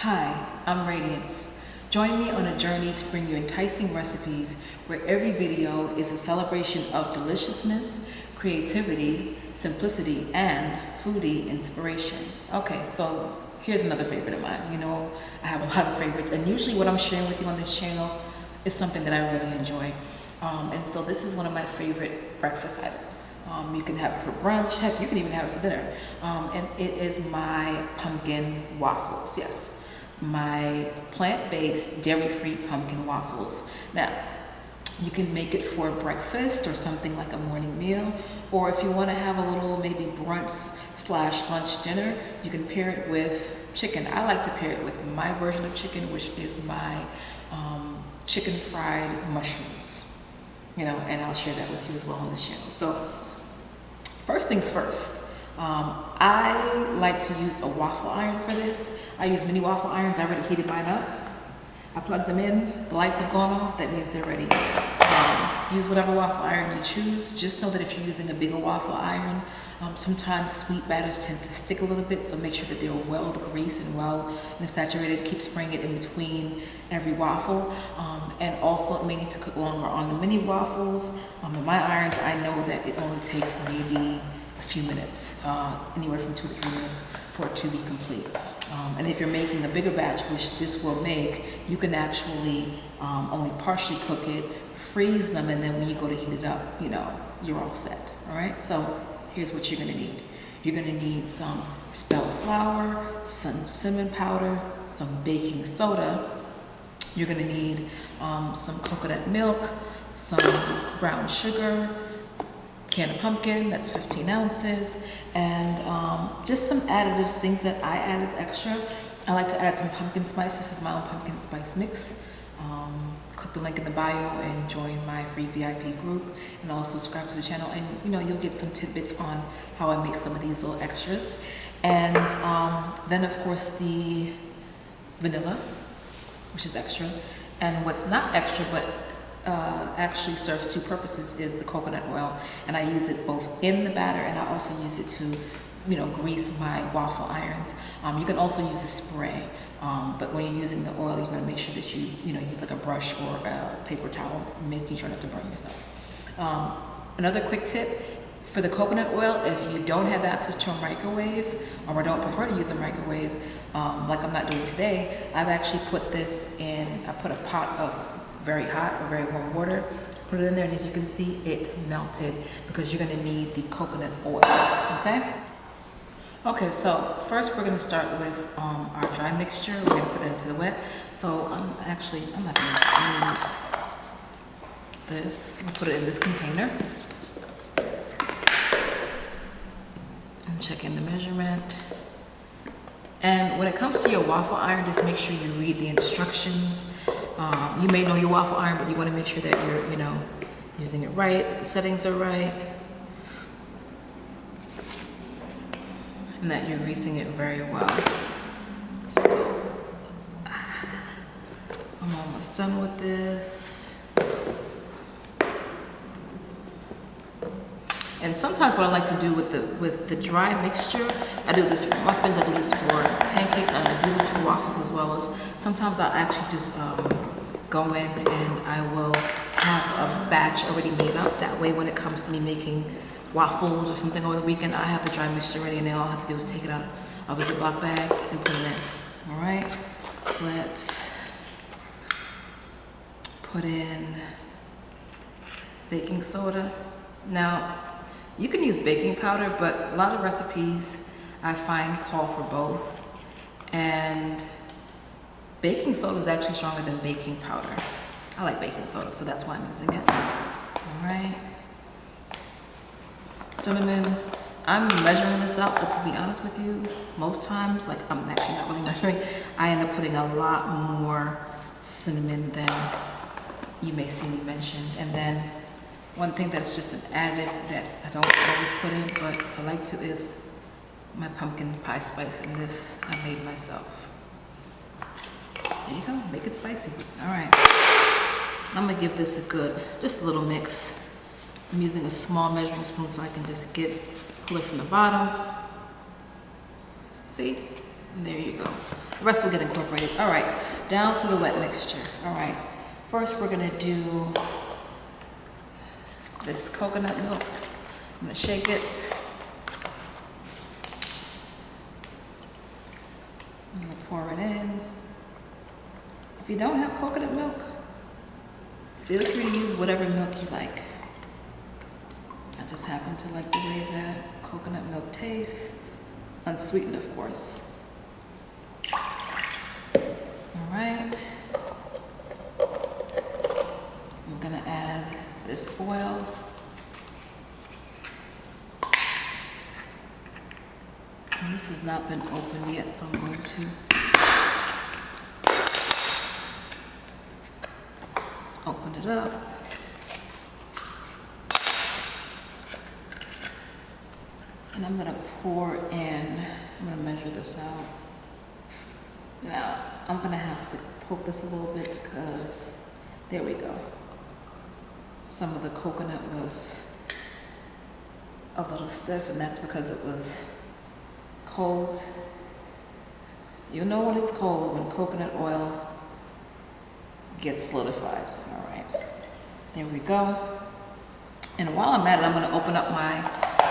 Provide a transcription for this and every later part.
Hi, I'm Radiance. Join me on a journey to bring you enticing recipes where every video is a celebration of deliciousness, creativity, simplicity, and foodie inspiration. Okay, so here's another favorite of mine. You know, I have a lot of favorites, and usually what I'm sharing with you on this channel is something that I really enjoy. And so this is one of my favorite breakfast items. You can have it for brunch, heck, you can even have it for dinner. And it is my pumpkin waffles, yes. My plant-based, dairy-free pumpkin waffles. Now, you can make it for breakfast or something like a morning meal, or if you want to have a little maybe brunch / lunch dinner, you can pair it with chicken. I like to pair it with my version of chicken, which is my chicken fried mushrooms. You know, and I'll share that with you as well on this channel. So, first things first. I like to use a waffle iron for this. I use mini waffle irons. I already heated mine up. I plug them in. The lights have gone off. That means they're ready. Use whatever waffle iron you choose. Just know that if you're using a bigger waffle iron, sometimes sweet batters tend to stick a little bit, so make sure that they're well greased and well saturated. Keep spraying it in between every waffle. And also it may need to cook longer on the mini waffles. In my irons, I know that it only takes maybe a few minutes, anywhere from 2 to 3 minutes for it to be complete. And if you're making a bigger batch, which this will make, you can actually only partially cook it, freeze them, and then when you go to heat it up, you know, you're all set. All right, so here's what you're gonna need. You're gonna need some spelt flour, some cinnamon powder, some baking soda. You're gonna need some coconut milk, some brown sugar, can of pumpkin, that's 15 ounces, and just some additives, things that I add as extra. I like to add some pumpkin spice. This is my own pumpkin spice mix. Click the link in the bio and join my free VIP group, and also subscribe to the channel, and you know, you'll get some tidbits on how I make some of these little extras. And then of course the vanilla, which is extra, and what's not extra but actually serves two purposes is the coconut oil, and I use it both in the batter, and I also use it to, you know, grease my waffle irons. You can also use a spray, but when you're using the oil, you're going to make sure that you know, use like a brush or a paper towel, making sure not to burn yourself. Another quick tip for the coconut oil: if you don't have access to a microwave, or don't prefer to use a microwave, like I'm not doing today, I've actually put this in. I put a pot of very hot or very warm water, put it in there, and as you can see, it melted, because you're going to need the coconut oil. Okay, so first we're going to start with our dry mixture. We're going to put it into the wet. So I'm not going to use this. I'm going to put it in this container and check in the measurement. And when it comes to your waffle iron, just make sure you read the instructions. You may know your waffle iron, but you want to make sure that you're, you know, using it right, the settings are right, and that you're greasing it very well. So I'm almost done with this. And sometimes what I like to do with the dry mixture, I do this for muffins, I do this for pancakes, and I do this for waffles as well. As sometimes I'll actually just go in and I will have a batch already made up. That way when it comes to me making waffles or something over the weekend, I have the dry mixture ready, and then all I have to do is take it out of a Ziploc bag and put it in. All right, let's put in baking soda. Now, you can use baking powder, but a lot of recipes I find call for both. And baking soda is actually stronger than baking powder. I like baking soda, so that's why I'm using it. All right. Cinnamon. I'm measuring this out, but to be honest with you, most times, like, I'm actually not really measuring, I end up putting a lot more cinnamon than you may see me mention. And then one thing that's just an additive that I don't always put in, but I like to, is my pumpkin pie spice, and this I made myself. There you go, make it spicy. All right, I'm gonna give this a good, just a little mix. I'm using a small measuring spoon so I can just pull it from the bottom. See, and there you go. The rest will get incorporated. All right, down to the wet mixture. All right, first we're gonna do this coconut milk. I'm gonna shake it. I'm gonna pour it in. If you don't have coconut milk, feel free to use whatever milk you like. I just happen to like the way that coconut milk tastes. Unsweetened, of course. All right. I'm gonna add this oil. And this has not been opened yet, so I'm going to open it up. And I'm gonna pour in, I'm gonna measure this out. Now, I'm gonna have to poke this a little bit because, there we go. Some of the coconut was a little stiff, and that's because it was cold. You know when it's cold, when coconut oil gets solidified. All right, there we go. And while I'm at it, I'm gonna open up my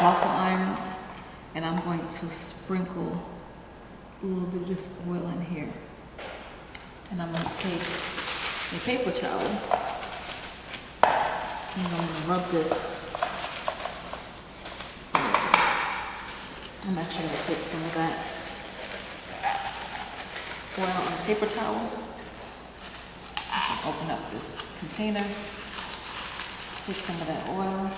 waffle irons, and I'm going to sprinkle a little bit of this oil in here. And I'm gonna take a paper towel and I'm gonna rub this. I'm actually gonna take some of that oil on a paper towel. I can open up this container, take some of that oil,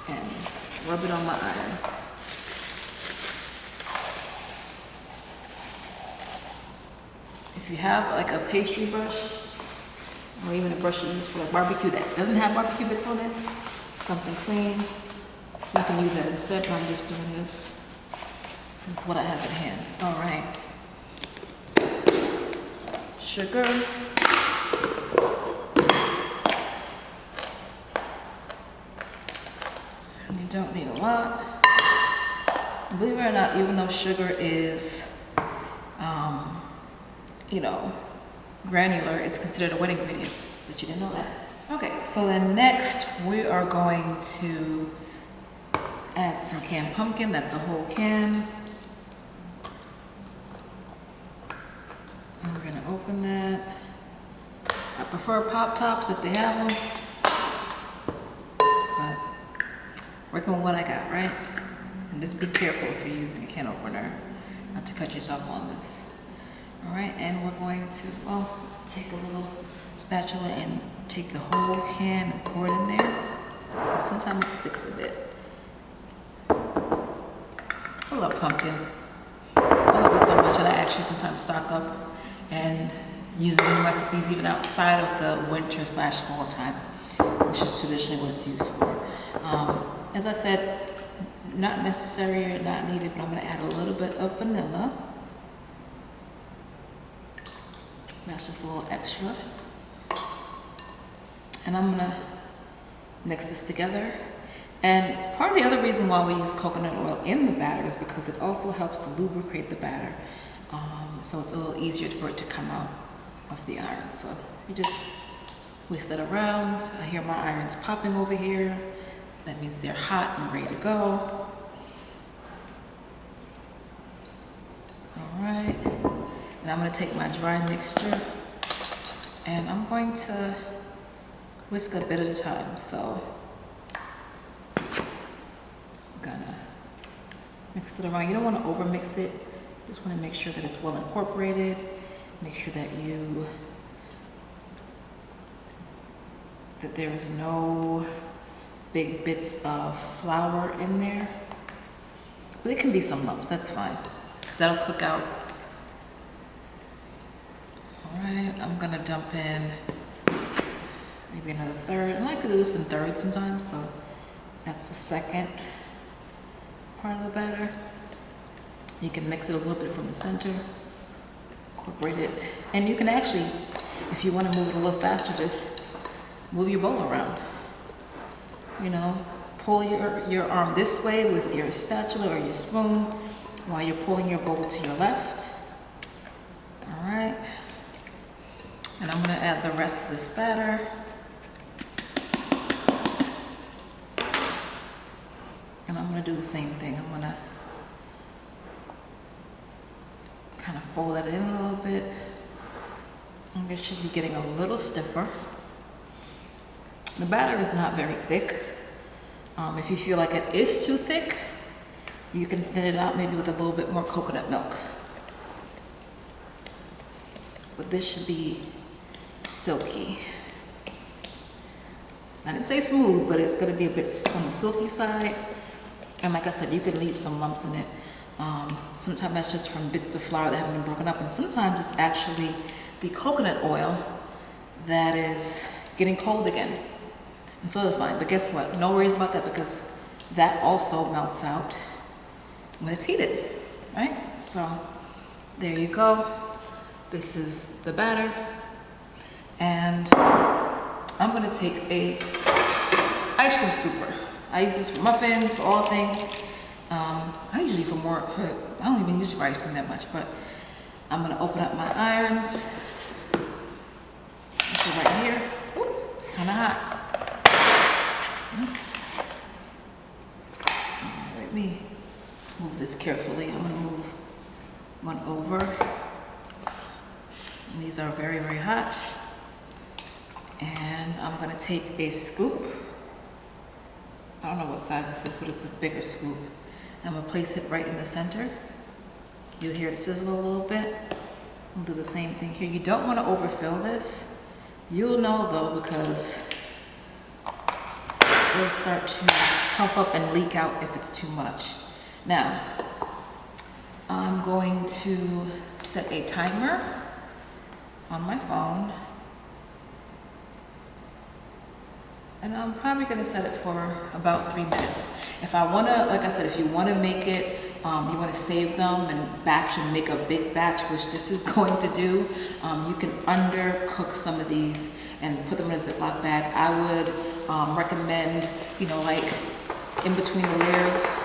and rub it on my iron. If you have like a pastry brush, or even a brush you use for like barbecue that doesn't have barbecue bits on it, something clean, you can use that instead, but I'm just doing this. This is what I have at hand. All right. Sugar. And you don't need a lot. Believe it or not, even though sugar is, you know, granular, it's considered a wet ingredient, but you didn't know that. Okay, so then next we are going to add some canned pumpkin. That's a whole can. And we're gonna open that. I prefer pop tops if they have them, but working with what I got, right? And just be careful if you're using a can opener, not to cut yourself on this. All right, and we're going to, well, take a little spatula and take the whole can and pour it in there, because sometimes it sticks a bit. I love pumpkin. I love it so much that I actually sometimes stock up and use it in recipes even outside of the winter / fall time, which is traditionally what it's used for. As I said, not necessary or not needed, but I'm gonna add a little bit of vanilla. That's just a little extra. And I'm gonna mix this together. And part of the other reason why we use coconut oil in the batter is because it also helps to lubricate the batter. So it's a little easier for it to come out of the iron. So you just whisk that around. I hear my irons popping over here. That means they're hot and ready to go. All right. And I'm gonna take my dry mixture and I'm going to whisk a bit at a time. So I'm gonna mix it around. You don't wanna over mix it. You just wanna make sure that it's well incorporated. Make sure that there's no big bits of flour in there. But it can be some lumps, that's fine, because that'll cook out. All right, I'm gonna dump in maybe another third. I like to do this in thirds sometimes, so that's the second part of the batter. You can mix it a little bit from the center, incorporate it, and you can actually, if you want to move it a little faster, just move your bowl around. You know, pull your arm this way with your spatula or your spoon, while you're pulling your bowl to your left. All right. And I'm gonna add the rest of this batter. And I'm gonna do the same thing. I'm gonna kind of fold that in a little bit. And it should be getting a little stiffer. The batter is not very thick. If you feel like it is too thick, you can thin it out maybe with a little bit more coconut milk. But this should be silky. I didn't say smooth, but it's gonna be a bit on the silky side. And like I said, you can leave some lumps in it. Sometimes that's just from bits of flour that haven't been broken up, and sometimes it's actually the coconut oil that is getting cold again and solidifying. But guess what? No worries about that, because that also melts out when it's heated, right? So there you go. This is the batter, and I'm gonna take a ice cream scooper. I use this for muffins, for all things. I usually I don't even use it for ice cream that much, but I'm gonna open up my irons. So right here, ooh, it's kind of hot. Let me move this carefully. I'm gonna move one over. And these are very, very hot. And I'm gonna take a scoop. I don't know what size this is, but it's a bigger scoop. I'm gonna place it right in the center. You'll hear it sizzle a little bit. We'll do the same thing here. You don't want to overfill this. You'll know though, because it'll start to puff up and leak out if it's too much. Now, I'm going to set a timer on my phone. And I'm probably gonna set it for about 3 minutes. If I wanna, like I said, if you wanna make it, you wanna save them and batch and make a big batch, which this is going to do, you can undercook some of these and put them in a Ziploc bag. I would recommend, like in between the layers,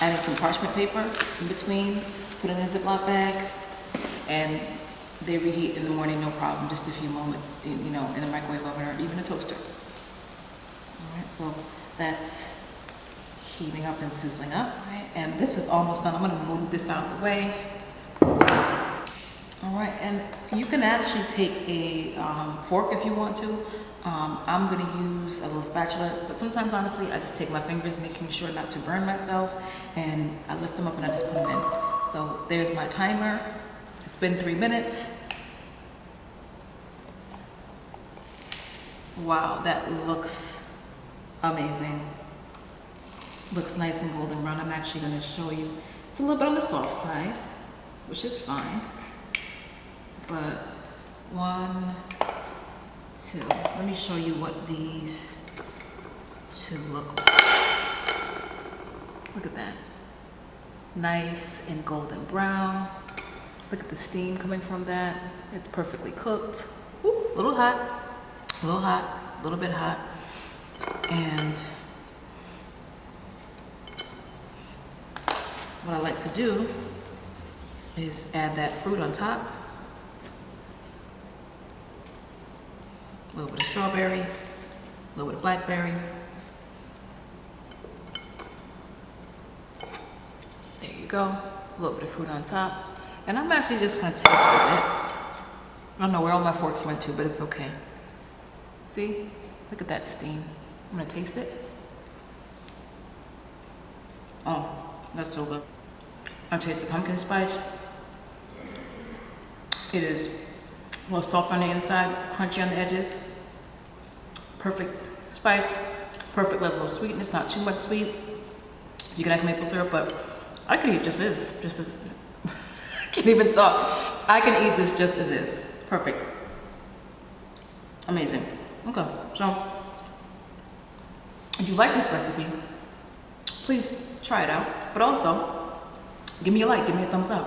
adding some parchment paper in between, put it in a Ziploc bag, and they reheat in the morning, no problem, just a few moments, in the microwave oven or even a toaster. All right, so that's heating up and sizzling up, right? And this is almost done. I'm gonna move this out of the way. All right, and you can actually take a fork if you want to. I'm gonna use a little spatula, but sometimes honestly, I just take my fingers, making sure not to burn myself, and I lift them up and I just put them in. So there's my timer. It's been 3 minutes. Wow, that looks amazing. Looks nice and golden brown. I'm actually going to show you. It's a little bit on the soft side, which is fine. But 1, 2. Let me show you what these two look like. Look at that. Nice and golden brown. Look at the steam coming from that. It's perfectly cooked. Ooh, a little hot, a little bit hot. And what I like to do is add that fruit on top. A little bit of strawberry, a little bit of blackberry. There you go. A little bit of fruit on top. And I'm actually just gonna taste it. I don't know where all my forks went to, but it's okay. See? Look at that steam. I'm gonna taste it. Oh, that's so good. I taste the pumpkin spice. It is a little soft on the inside, crunchy on the edges. Perfect spice, perfect level of sweetness, not too much sweet. So you can add maple syrup, but I could eat just as I can't even talk. I can eat this just as is. Perfect. Amazing. Okay, so if you like this recipe, please try it out. But also, give me a like, give me a thumbs up.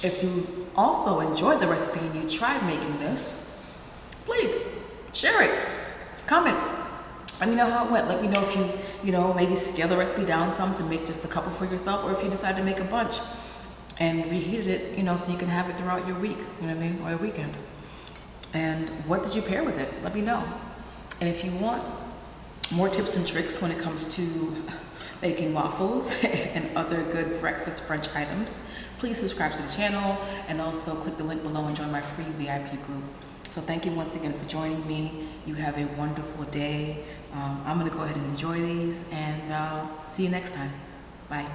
If you also enjoyed the recipe and you tried making this, please share it, comment. Let me know how it went. Let me know if you you know, maybe scale the recipe down some to make just a couple for yourself, or if you decide to make a bunch and reheated it, you know, so you can have it throughout your week, you know what I mean, or the weekend. And what did you pair with it? Let me know. And if you want more tips and tricks when it comes to making waffles and other good breakfast brunch items, please subscribe to the channel and also click the link below and join my free VIP group. So thank you once again for joining me. You have a wonderful day. I'm gonna go ahead and enjoy these, and see you next time. Bye.